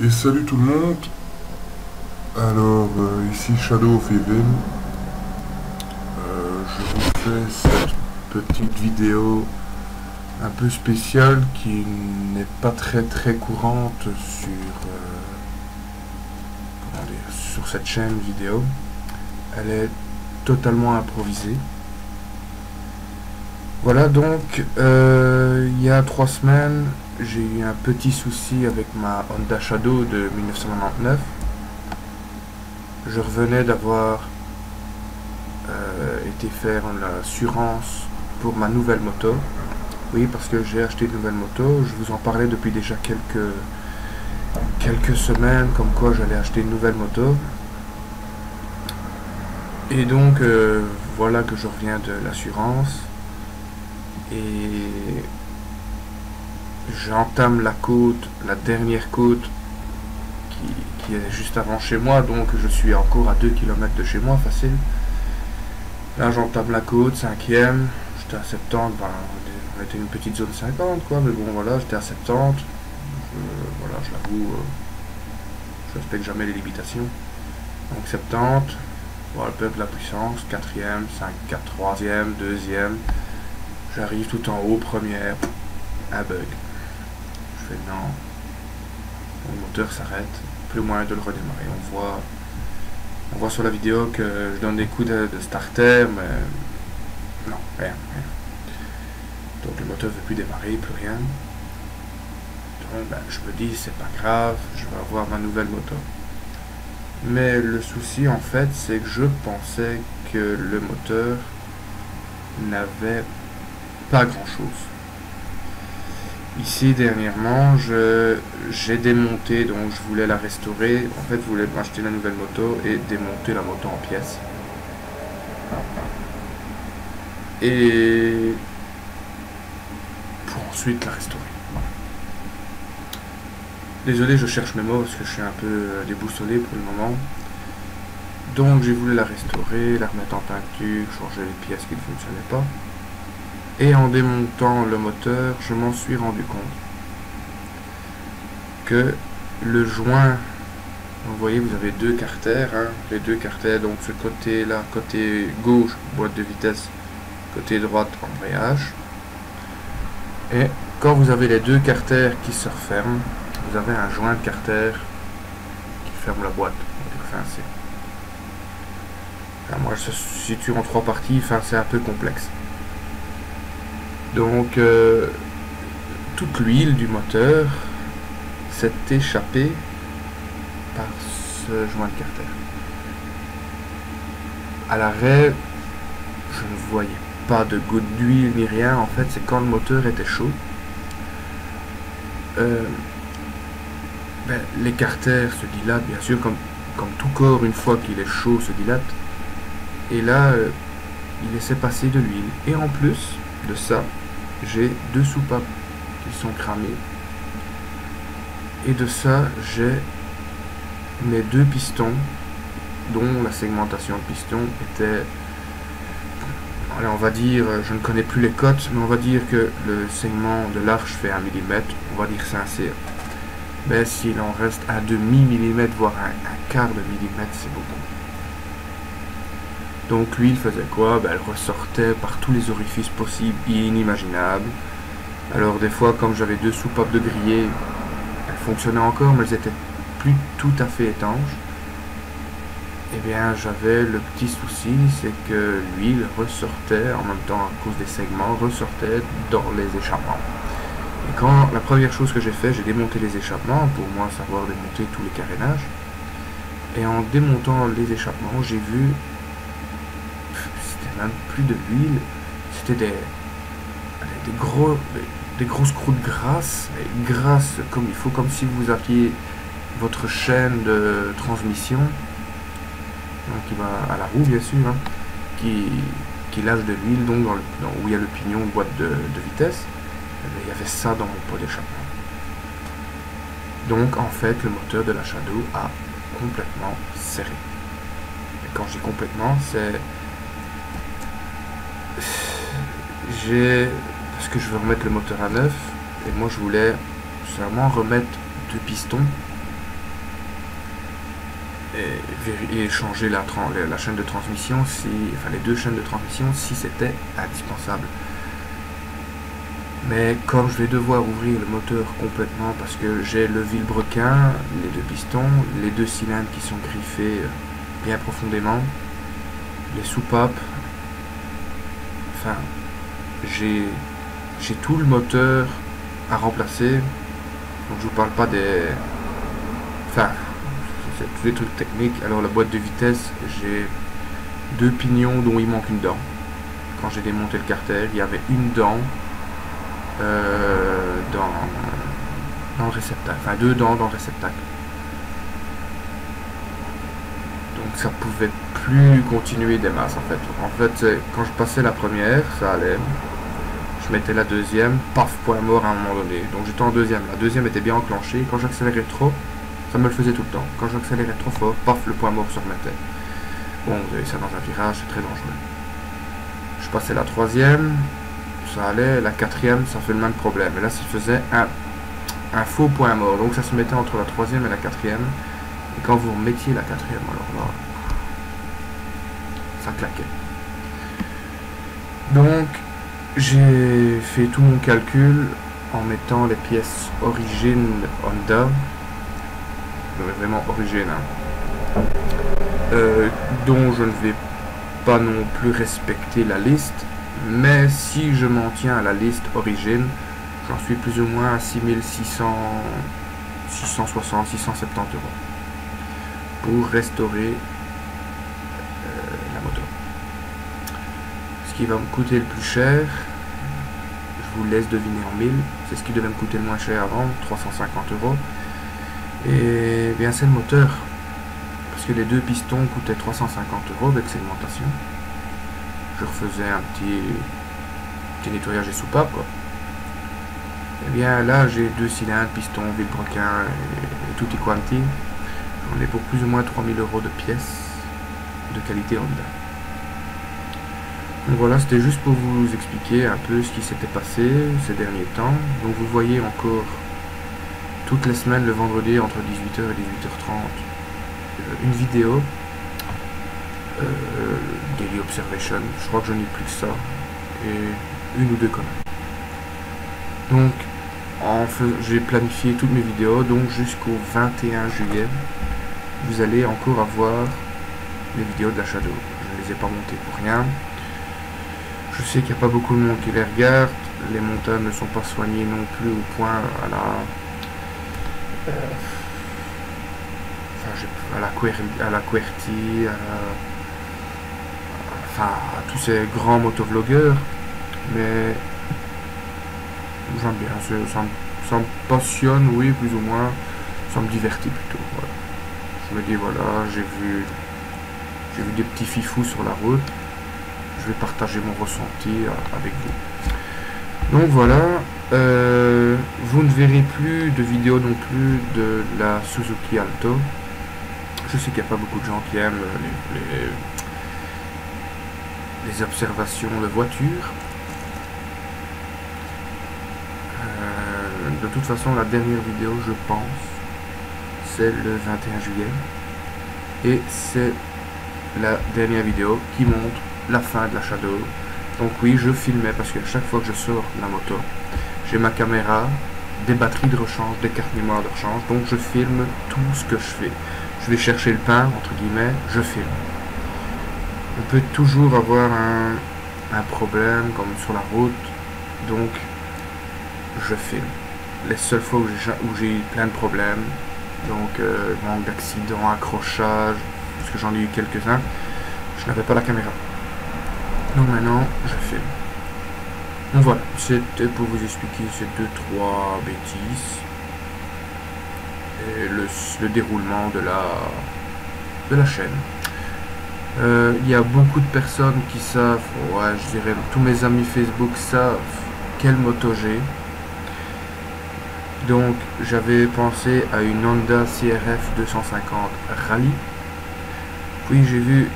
Et salut tout le monde. Alors ici Shadow of Heaven. Je vous fais cette petite vidéo un peu spéciale qui n'est pas très courante sur cette chaîne vidéo. Elle est totalement improvisée. Voilà, donc il y a 3 semaines, j'ai eu un petit souci avec ma Honda Shadow de 1999. Je revenais d'avoir été faire l'assurance pour ma nouvelle moto. Oui, parce que j'ai acheté une nouvelle moto. Je vous en parlais depuis déjà quelques semaines, comme quoi j'allais acheter une nouvelle moto. Et donc, voilà que je reviens de l'assurance. Et j'entame la côte, la dernière côte qui est juste avant chez moi, donc je suis encore à 2 km de chez moi, facile. Là j'entame la côte, 5e, j'étais à 70, on était une petite zone 50 quoi, mais bon voilà, j'étais à 70, voilà, je l'avoue, je respecte jamais les limitations. Donc 70, voilà, peu de la puissance, 4e, 5, 3e, 2e. J'arrive tout en haut, première, un bug. Je fais non. Le moteur s'arrête, plus moyen de le redémarrer. On voit sur la vidéo que je donne des coups de starter, mais non, rien. Donc le moteur ne veut plus démarrer, plus rien. Donc je me dis c'est pas grave, je vais avoir ma nouvelle moto. Mais le souci en fait, c'est que je pensais que le moteur n'avait pas grand chose. Ici dernièrement j'ai démonté, donc je voulais la restaurer. En fait je voulais m'acheter la nouvelle moto et démonter la moto en pièces et pour ensuite la restaurer. Désolé, je cherche mes mots parce que je suis un peu déboussolé pour le moment. Donc j'ai voulu la restaurer, la remettre en peinture, changer les pièces qui ne fonctionnaient pas. Et en démontant le moteur, je m'en suis rendu compte que le joint, vous voyez, vous avez deux carters, les deux carters, donc ce côté là, côté gauche, boîte de vitesse, côté droite, embrayage. Et quand vous avez les deux carters qui se referment, vous avez un joint de carter qui ferme la boîte, enfin c'est... Enfin, moi je se situe en 3 parties, enfin c'est un peu complexe. Donc, toute l'huile du moteur s'est échappée par ce joint de carter. À l'arrêt, je ne voyais pas de goutte d'huile ni rien. En fait, c'est quand le moteur était chaud. Les carters se dilatent, bien sûr, comme tout corps, une fois qu'il est chaud, se dilate. Et là, il laissait passer de l'huile. Et en plus de ça, j'ai 2 soupapes qui sont cramées. Et de ça, j'ai mes 2 pistons, dont la segmentation de piston était... Allez, on va dire, je ne connais plus les cotes, mais on va dire que le segment de l'arche fait 1 mm, on va dire sincère. Mais s'il en reste un demi-millimètre, voire un quart de millimètre, c'est beaucoup. Donc l'huile faisait quoi? Elle ressortait par tous les orifices possibles et inimaginables. Alors des fois, comme j'avais 2 soupapes de grillé, elles fonctionnaient encore, mais elles étaient plus tout à fait étanches. Et bien j'avais le petit souci, c'est que l'huile ressortait, en même temps à cause des segments, ressortait dans les échappements. Et quand la première chose que j'ai fait, j'ai démonté les échappements, pour moi savoir démonter tous les carénages. Et en démontant les échappements, j'ai vu... même plus de l'huile, c'était des grosses croûtes grasses comme il faut, comme si vous aviez votre chaîne de transmission, donc qui va à la roue bien sûr, qui lâche de l'huile, donc où il y a le pignon, boîte de vitesse. Il y avait ça dans mon pot d'échappement. Donc en fait le moteur de la Shadow a complètement serré. Et quand je dis complètement, c'est... parce que je veux remettre le moteur à neuf, et moi je voulais seulement remettre 2 pistons et changer la chaîne de transmission, enfin les deux chaînes de transmission, si c'était indispensable. Mais comme je vais devoir ouvrir le moteur complètement parce que j'ai le vilebrequin, les deux pistons, les deux cylindres qui sont griffés bien profondément, les soupapes, enfin j'ai tout le moteur à remplacer. Donc je vous parle pas des... Enfin, c'est tous les trucs techniques. Alors la boîte de vitesse, j'ai deux pignons dont il manque une dent. Quand j'ai démonté le carter, il y avait une dent dans le réceptacle. Enfin, deux dents dans le réceptacle. Donc ça pouvait plus continuer des masses en fait. En fait, quand je passais la première, ça allait. Je mettais la deuxième, paf, point mort à un moment donné. Donc j'étais en deuxième. La deuxième était bien enclenchée. Quand j'accélérais trop, ça me le faisait tout le temps. Quand j'accélérais trop fort, paf, le point mort se remettait. Bon, vous avez ça dans un virage, c'est très dangereux. Je passais la troisième, ça allait. La quatrième, ça fait le même problème. Et là, ça faisait un faux point mort. Donc ça se mettait entre la troisième et la quatrième. Et quand vous remettiez la quatrième, alors là, ça claquait. Donc, j'ai fait tout mon calcul en mettant les pièces origine Honda, vraiment origine, hein, dont je ne vais pas non plus respecter la liste, mais si je m'en tiens à la liste origine, j'en suis plus ou moins à 660, 670 € pour restaurer la moto. Ce qui va me coûter le plus cher, je vous laisse deviner en 1000, c'est ce qui devait me coûter le moins cher avant, 350 €. Et bien c'est le moteur, parce que les deux pistons coûtaient 350 € avec segmentation. Je refaisais un petit nettoyage des soupapes, quoi. Et bien là j'ai deux cylindres, pistons, vilebrequin et tutti quanti. J'en ai pour plus ou moins 3000 € de pièces de qualité Honda. Donc voilà, c'était juste pour vous expliquer un peu ce qui s'était passé ces derniers temps. Donc vous voyez encore toutes les semaines, le vendredi, entre 18 h et 18 h 30, une vidéo Daily Observation. Je crois que je n'ai plus que ça. Et une ou deux conneries. Donc, j'ai planifié toutes mes vidéos. Donc jusqu'au 21 juillet, vous allez encore avoir les vidéos de la Shadow. Je ne les ai pas montées pour rien. Je sais qu'il n'y a pas beaucoup de monde qui les regarde. Les monteurs ne sont pas soignés non plus au point à la QWERTY, enfin à tous ces grands motovlogueurs. Mais j'aime bien, ça me passionne, oui, plus ou moins. Ça me divertit plutôt. Voilà. Je me dis voilà, j'ai vu des petits fifous sur la route. Je vais partager mon ressenti avec vous. Donc voilà, vous ne verrez plus de vidéos non plus de la Suzuki Alto. Je sais qu'il n'y a pas beaucoup de gens qui aiment les observations de voitures. De toute façon, la dernière vidéo, je pense, c'est le 21 juillet. Et c'est la dernière vidéo qui montre la fin de la Shadow. Donc oui, je filmais parce que chaque fois que je sors la moto, j'ai ma caméra, des batteries de rechange, des cartes mémoire de rechange, donc je filme tout ce que je fais. Je vais chercher le pain, entre guillemets, je filme. On peut toujours avoir un problème comme sur la route, donc je filme. Les seules fois où j'ai eu plein de problèmes, donc manque d'accident, accrochage, parce que j'en ai eu quelques-uns, je n'avais pas la caméra. Donc maintenant, je filme. Donc voilà, c'était pour vous expliquer ces 2-3 bêtises. Et le déroulement de la chaîne. Il y a beaucoup de personnes qui savent, ouais, je dirais, tous mes amis Facebook savent quelle moto j'ai. Donc j'avais pensé à une Honda CRF 250 Rally. Puis j'ai vu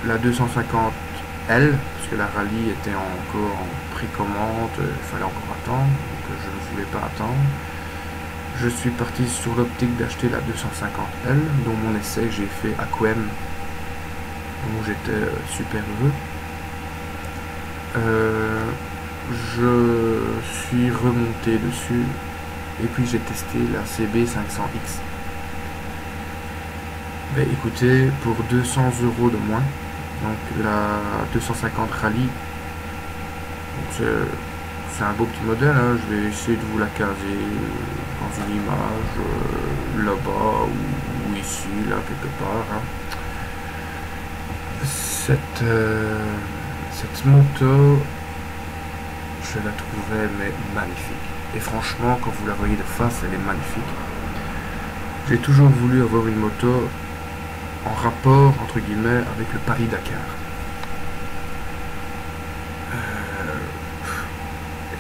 la 250L, parce que la Rally était encore en précommande, il fallait encore attendre, donc je ne voulais pas attendre. je suis parti sur l'optique d'acheter la 250L, dont mon essai j'ai fait à Quem, dont j'étais super heureux. Je suis remonté dessus et puis j'ai testé la CB500X. Ben, écoutez, pour 200 € de moins, donc la 250 Rally, c'est un beau petit modèle, hein. Je vais essayer de vous la caser dans une image là-bas ou ici, là quelque part, hein. Cette moto, je la trouvais mais magnifique. Et franchement, quand vous la voyez de face, elle est magnifique. J'ai toujours voulu avoir une moto en rapport, entre guillemets, avec le Paris-Dakar.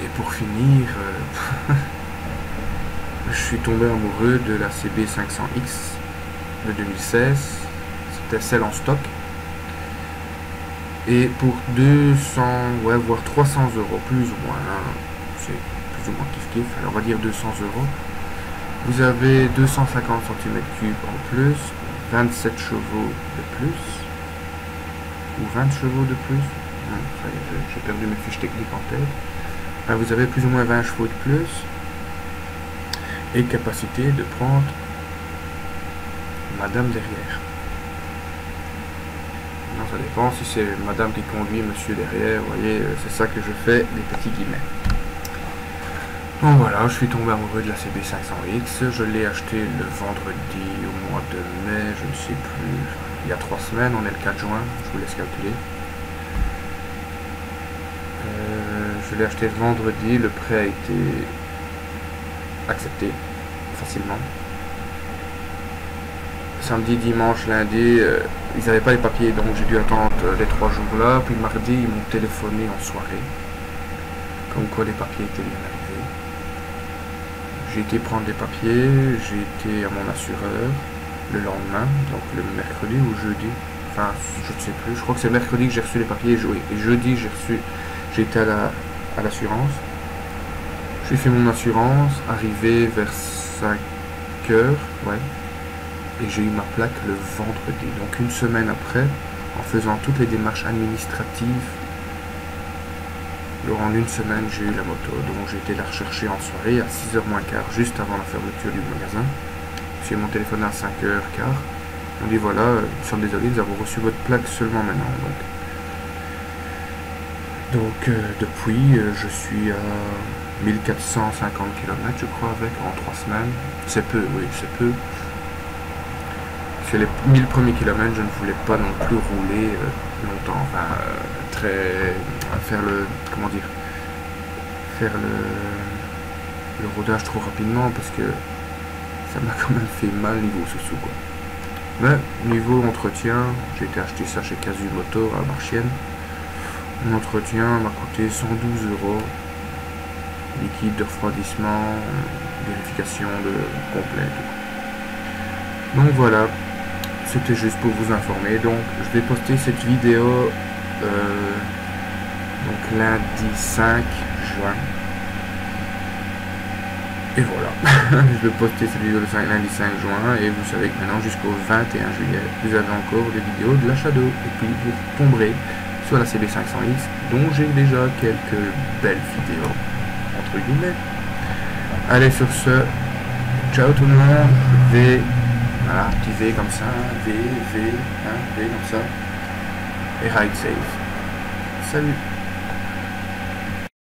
Et pour finir, je suis tombé amoureux de la CB500X de 2016. C'était celle en stock. Et pour 200, ouais, voire 300 € plus ou moins, hein, c'est plus ou moins kiff-kiff, alors on va dire 200 €. Vous avez 250 cm3 en plus, 27 chevaux de plus, ou 20 chevaux de plus, j'ai perdu mes fiches techniques en tête. Enfin, vous avez plus ou moins 20 chevaux de plus, et capacité de prendre madame derrière. Non, ça dépend, si c'est madame qui conduit, monsieur derrière, vous voyez, c'est ça que je fais, des petits guillemets. Donc voilà, je suis tombé amoureux de la CB500X, je l'ai acheté le vendredi au mois de mai, je ne sais plus, il y a 3 semaines, on est le 4 juin, je vous laisse calculer. Je l'ai acheté vendredi, le prêt a été accepté facilement. Samedi, dimanche, lundi, ils n'avaient pas les papiers, donc j'ai dû attendre les 3 jours là. Puis mardi, ils m'ont téléphoné en soirée, comme quoi les papiers étaient bien arrivés. J'ai été prendre les papiers, j'ai été à mon assureur le lendemain, donc le mercredi ou jeudi, enfin je ne sais plus, je crois que c'est mercredi que j'ai reçu les papiers, et jeudi j'ai été à l'assurance. J'ai fait mon assurance, arrivé vers 5 h, ouais. Et j'ai eu ma plaque le vendredi, donc une semaine après, en faisant toutes les démarches administratives. Alors en une semaine, j'ai eu la moto, donc j'ai été la rechercher en soirée à 6 h moins quart, juste avant la fermeture du magasin. J'ai mon téléphone à 5 h 15. On dit voilà, nous sommes désolés, nous avons reçu votre plaque seulement maintenant. Donc depuis, je suis à 1450 km, je crois, avec en 3 semaines. C'est peu, oui, c'est peu. Les 1000 premiers kilomètres, je ne voulais pas non plus rouler longtemps, enfin faire le rodage trop rapidement, parce que ça m'a quand même fait mal niveau sous-sous, quoi. Mais niveau entretien, j'ai été acheter ça chez Casu Moto à Marchienne. Mon entretien m'a coûté 112 €, liquide de refroidissement, vérification complète. Donc voilà. C'était juste pour vous informer. Donc je vais poster cette vidéo donc lundi 5 juin. Et voilà. Je vais poster cette vidéo le lundi 5 juin. Et vous savez que maintenant jusqu'au 21 juillet, vous avez encore des vidéos de l'achat d'eau. Et puis vous tomberez sur la CB500X, dont j'ai déjà quelques belles vidéos, entre guillemets. Allez, sur ce, ciao tout le monde. Voilà, petit V comme ça, V comme ça, et ride safe. Salut!